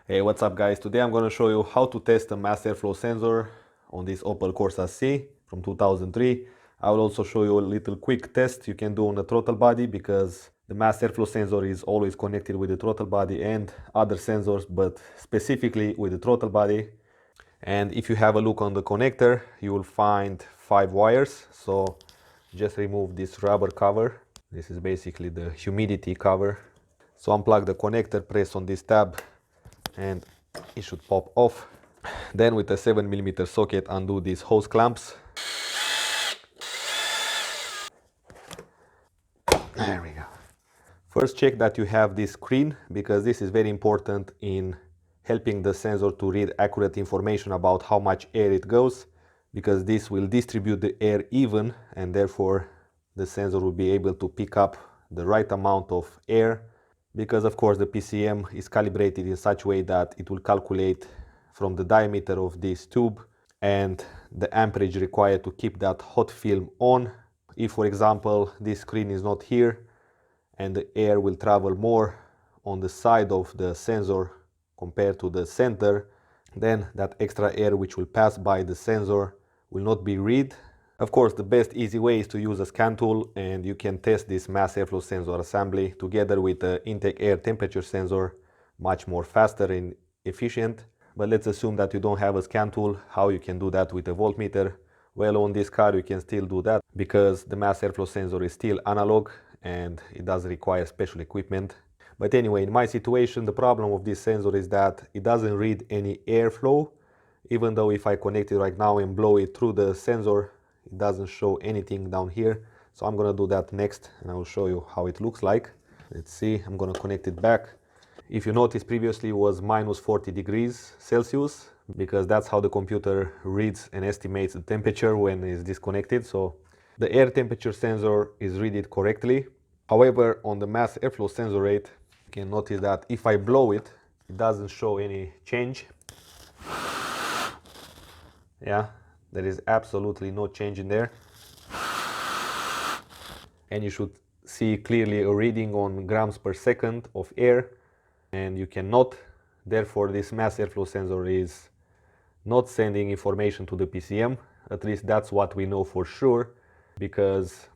Hey, what's up guys? Today I'm going to show you how to test a mass airflow sensor on this Opel Corsa C from 2003. I will also show you a little quick test you can do on the throttle body, because the mass airflow sensor is always connected with the throttle body and other sensors, but specifically with the throttle body. And if you have a look on the connector, you will find 5 wires. So just remove this rubber cover. This is basically the humidity cover. So unplug the connector, press on this tab, and it should pop off. Then with a 7mm socket, undo these hose clamps. There we go. First, check that you have this screen, because this is very important in helping the sensor to read accurate information about how much air it goes, because this will distribute the air even, and therefore the sensor will be able to pick up the right amount of air, because of course the PCM is calibrated in such a way that it will calculate from the diameter of this tube and the amperage required to keep that hot film on. If, for example, this screen is not here and the air will travel more on the side of the sensor compared to the center, then that extra air which will pass by the sensor will not be read. Of course, the best easy way is to use a scan tool, and you can test this mass airflow sensor assembly together with the intake air temperature sensor much more faster and efficient. But let's assume that you don't have a scan tool. How you can do that with a voltmeter? Well, on this car you can still do that, because the mass airflow sensor is still analog and it does require special equipment. But anyway, in my situation, the problem of this sensor is that it doesn't read any airflow. Even though if I connect it right now and blow it through the sensor, it doesn't show anything down here. So I'm gonna do that next, and I will show you how it looks like. Let's see, I'm gonna connect it back. If you noticed, previously it was minus 40 degrees Celsius, because that's how the computer reads and estimates the temperature when it's disconnected. So the air temperature sensor is read it correctly. However, on the mass airflow sensor rate, you can notice that if I blow it, it doesn't show any change. Yeah, there is absolutely no change in there. And you should see clearly a reading on grams per second of air, and you cannot. Therefore, this mass airflow sensor is not sending information to the PCM. At least that's what we know for sure, because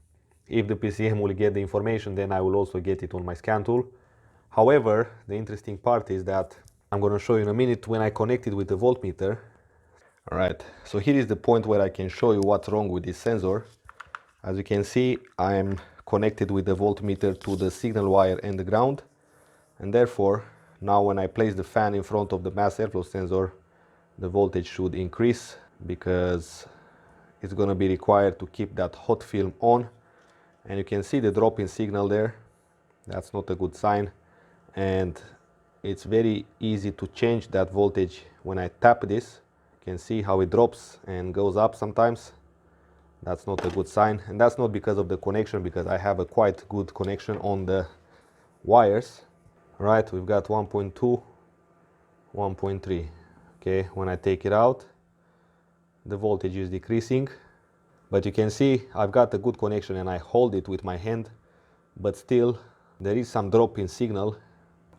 if the PCM will get the information, then I will also get it on my scan tool. However, the interesting part is that I'm going to show you in a minute when I connect it with the voltmeter. Alright, so here is the point where I can show you what's wrong with this sensor. As you can see, I'm connected with the voltmeter to the signal wire and the ground, and therefore now when I place the fan in front of the mass airflow sensor, the voltage should increase, because it's going to be required to keep that hot film on. And you can see the drop in signal there. That's not a good sign, and it's very easy to change that voltage when I tap this. You can see how it drops and goes up sometimes. That's not a good sign, and that's not because of the connection, because I have a quite good connection on the wires. Right, we've got 1.2, 1.3. Okay, when I take it out, the voltage is decreasing, but you can see I've got a good connection and I hold it with my hand, but still there is some drop in signal.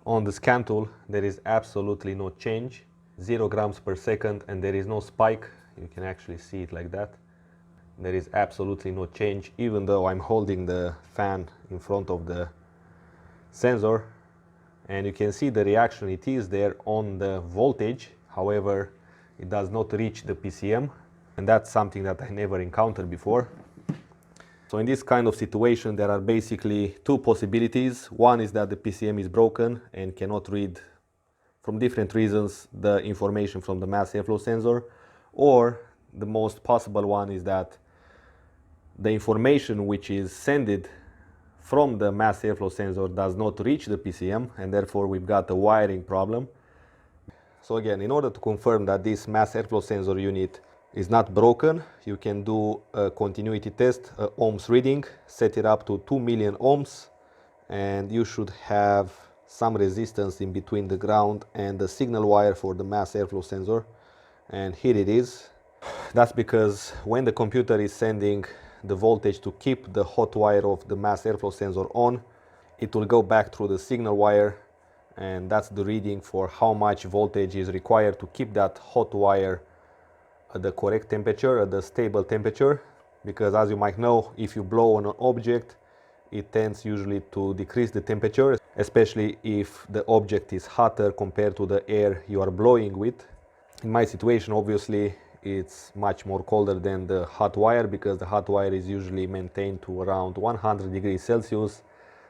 On the scan tool there is absolutely no change, 0 grams per second, and there is no spike. You can actually see it like that. There is absolutely no change, even though I'm holding the fan in front of the sensor. And you can see the reaction, it is there on the voltage. However, it does not reach the PCM, and that's something that I never encountered before. So in this kind of situation, there are basically two possibilities. One is that the PCM is broken and cannot read, from different reasons, the information from the mass airflow sensor, or the most possible one is that the information which is sent from the mass airflow sensor does not reach the PCM, and therefore we've got a wiring problem. So again, in order to confirm that this mass airflow sensor unit is not broken, you can do a continuity test, a ohms reading, set it up to 2 million ohms, and you should have some resistance in between the ground and the signal wire for the mass airflow sensor, and here it is. That's because when the computer is sending the voltage to keep the hot wire of the mass airflow sensor on, it will go back through the signal wire and that's the reading for how much voltage is required to keep that hot wire at the correct temperature, at the stable temperature. Because as you might know, if you blow on an object, it tends usually to decrease the temperature, especially if the object is hotter compared to the air you are blowing with. In my situation, obviously, it's much more colder than the hot wire, because the hot wire is usually maintained to around 100 degrees Celsius.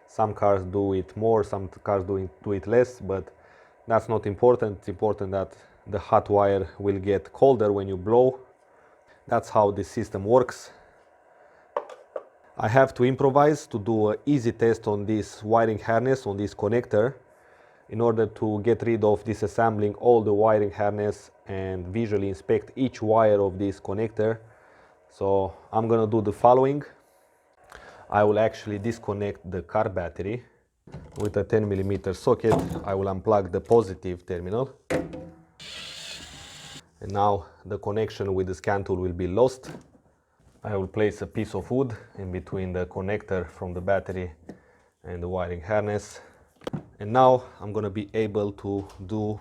Some cars do it more, some cars do it less, but that's not important. It's important that the hot wire will get colder when you blow. That's how this system works. I have to improvise to do an easy test on this wiring harness, on this connector, in order to get rid of disassembling all the wiring harness and visually inspect each wire of this connector. So I'm gonna do the following. I will actually disconnect the car battery with a 10mm socket. I will unplug the positive terminal. And now the connection with the scan tool will be lost. I will place a piece of wood in between the connector from the battery and the wiring harness. And now I'm going to be able to do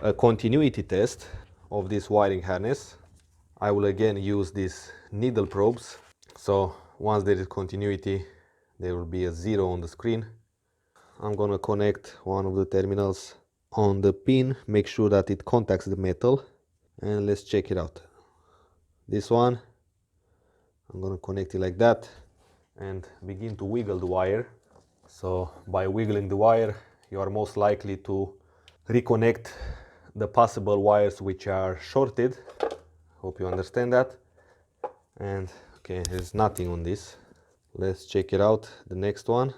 a continuity test of this wiring harness. I will again use these needle probes. So once there is continuity, there will be a 0 on the screen. I'm going to connect one of the terminals on the pin, make sure that it contacts the metal, and let's check it out. This one, I'm going to connect it like that and begin to wiggle the wire. So by wiggling the wire, you are most likely to reconnect the possible wires which are shorted. Hope you understand that. And okay, there's nothing on this. Let's check it out, the next one.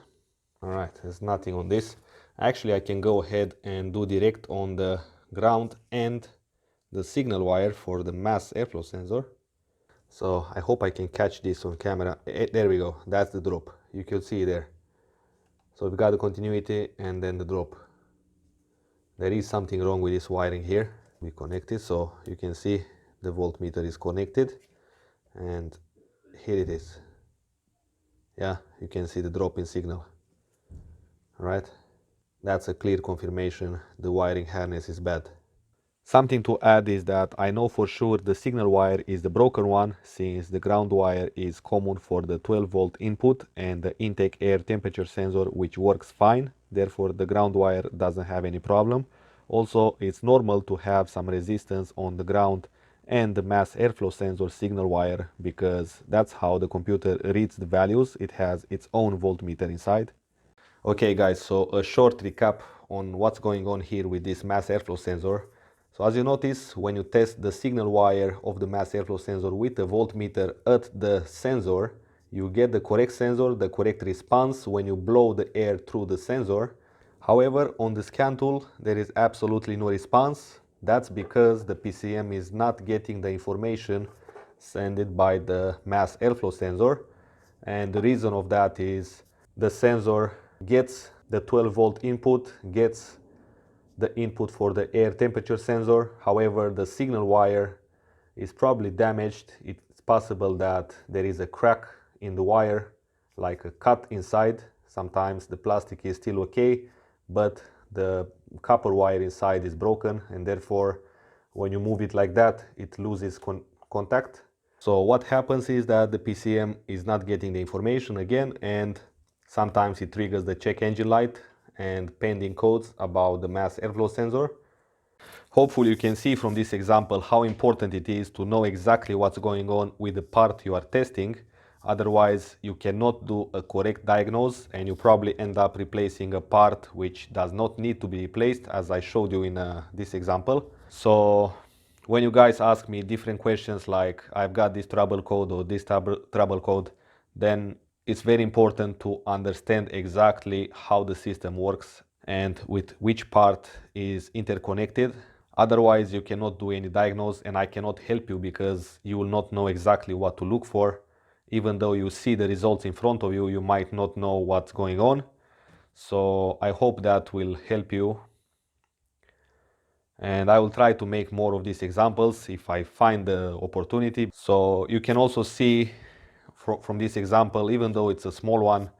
All right, there's nothing on this. Actually, I can go ahead and do direct on the ground and the signal wire for the mass airflow sensor. So I hope I can catch this on camera. There we go, that's the drop. You can see it there. So we've got the continuity and then the drop. There is something wrong with this wiring here. We connect it, so you can see the voltmeter is connected, and here it is. Yeah, you can see the drop in signal. All right, that's a clear confirmation the wiring harness is bad. Something to add is that I know for sure the signal wire is the broken one, since the ground wire is common for the 12 volt input and the intake air temperature sensor, which works fine. Therefore the ground wire doesn't have any problem. Also, it's normal to have some resistance on the ground and the mass airflow sensor signal wire, because that's how the computer reads the values. It has its own voltmeter inside. Okay guys, so a short recap on what's going on here with this mass airflow sensor. So as you notice, when you test the signal wire of the mass airflow sensor with the voltmeter at the sensor, you get the correct sensor, the correct response when you blow the air through the sensor. However, on the scan tool, there is absolutely no response. That's because the PCM is not getting the information sent by the mass airflow sensor. And the reason of that is the sensor gets the 12 volt input, gets the input for the air temperature sensor. However, the signal wire is probably damaged. It's possible that there is a crack in the wire, like a cut inside. Sometimes the plastic is still okay, but the copper wire inside is broken, and therefore when you move it like that, it loses contact. So what happens is that the PCM is not getting the information again, and sometimes it triggers the check engine light and pending codes about the mass airflow sensor. Hopefully you can see from this example how important it is to know exactly what's going on with the part you are testing. Otherwise you cannot do a correct diagnose, and you probably end up replacing a part which does not need to be replaced, as I showed you in this example. So when you guys ask me different questions like I've got this trouble code or this trouble code, then it's very important to understand exactly how the system works and with which part is interconnected. Otherwise you cannot do any diagnose, and I cannot help you because you will not know exactly what to look for. Even though you see the results in front of you, you might not know what's going on. So I hope that will help you, and I will try to make more of these examples if I find the opportunity. So you can also see from this example, even though it's a small one,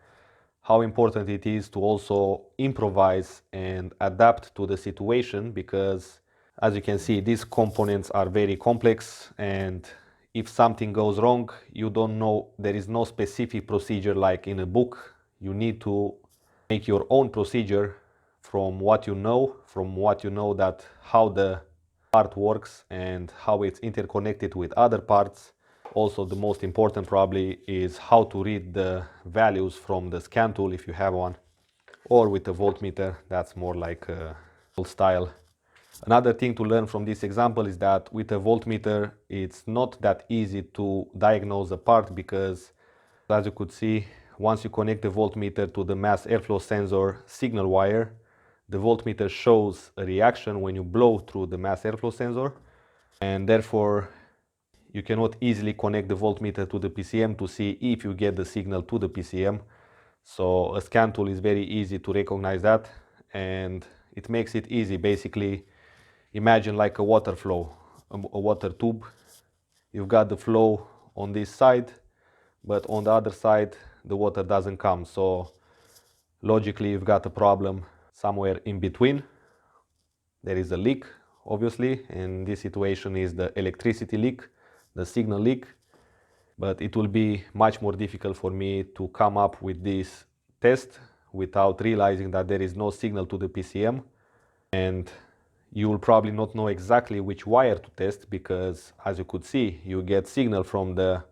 how important it is to also improvise and adapt to the situation, because as you can see, these components are very complex, and if something goes wrong, you don't know, there is no specific procedure like in a book. You need to make your own procedure from what you know that how the part works and how it's interconnected with other parts. Also, the most important probably is how to read the values from the scan tool if you have one, or with a voltmeter. That's more like a old style. Another thing to learn from this example is that with a voltmeter, it's not that easy to diagnose a part, because as you could see, once you connect the voltmeter to the mass airflow sensor signal wire, the voltmeter shows a reaction when you blow through the mass airflow sensor, and therefore you cannot easily connect the voltmeter to the PCM to see if you get the signal to the PCM. So a scan tool is very easy to recognize that, and it makes it easy. Basically, imagine like a water flow, a water tube. You've got the flow on this side, but on the other side the water doesn't come. So logically you've got a problem somewhere in between. There is a leak, obviously, and this situation is the electricity leak, the signal leak. But it will be much more difficult for me to come up with this test without realizing that there is no signal to the PCM, and you will probably not know exactly which wire to test, because as you could see, you get signal from the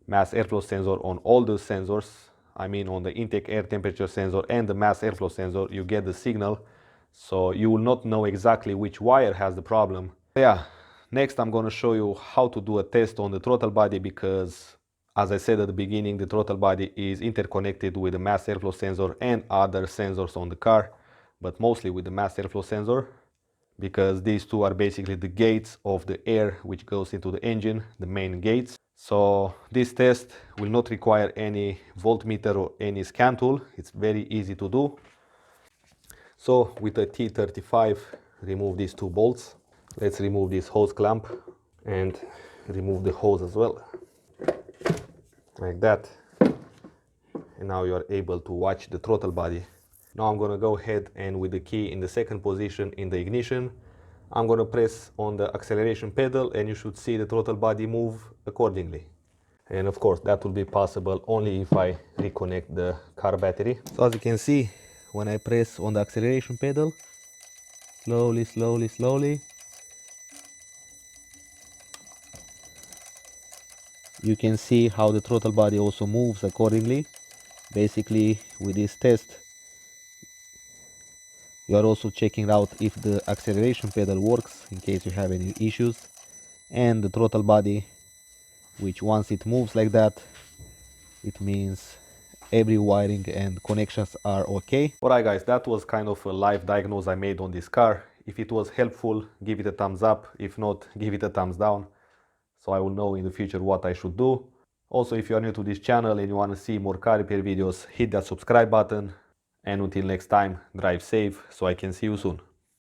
mass airflow sensor on all the sensors. I mean, on the intake air temperature sensor and the mass airflow sensor, you get the signal. So you will not know exactly which wire has the problem. Yeah, next I'm going to show you how to do a test on the throttle body, because as I said at the beginning, the throttle body is interconnected with the mass airflow sensor and other sensors on the car, but mostly with the mass airflow sensor, because these two are basically the gates of the air which goes into the engine, the main gates. So this test will not require any voltmeter or any scan tool. It's very easy to do. So with a T35, remove these two bolts. Let's remove this hose clamp and remove the hose as well, like that. And now you are able to watch the throttle body. Now I'm going to go ahead and with the key in the second position in the ignition, I'm going to press on the acceleration pedal, and you should see the throttle body move accordingly. And of course that will be possible only if I reconnect the car battery. So as you can see, when I press on the acceleration pedal, slowly, you can see how the throttle body also moves accordingly. Basically, with this test, you are also checking out if the acceleration pedal works in case you have any issues, and the throttle body, which once it moves like that, it means every wiring and connections are okay. Alright guys, that was kind of a live diagnose I made on this car. If it was helpful, give it a thumbs up. If not, give it a thumbs down, so I will know in the future what I should do. Also, if you are new to this channel and you want to see more car repair videos, hit that subscribe button. And until next time, drive safe, so I can see you soon.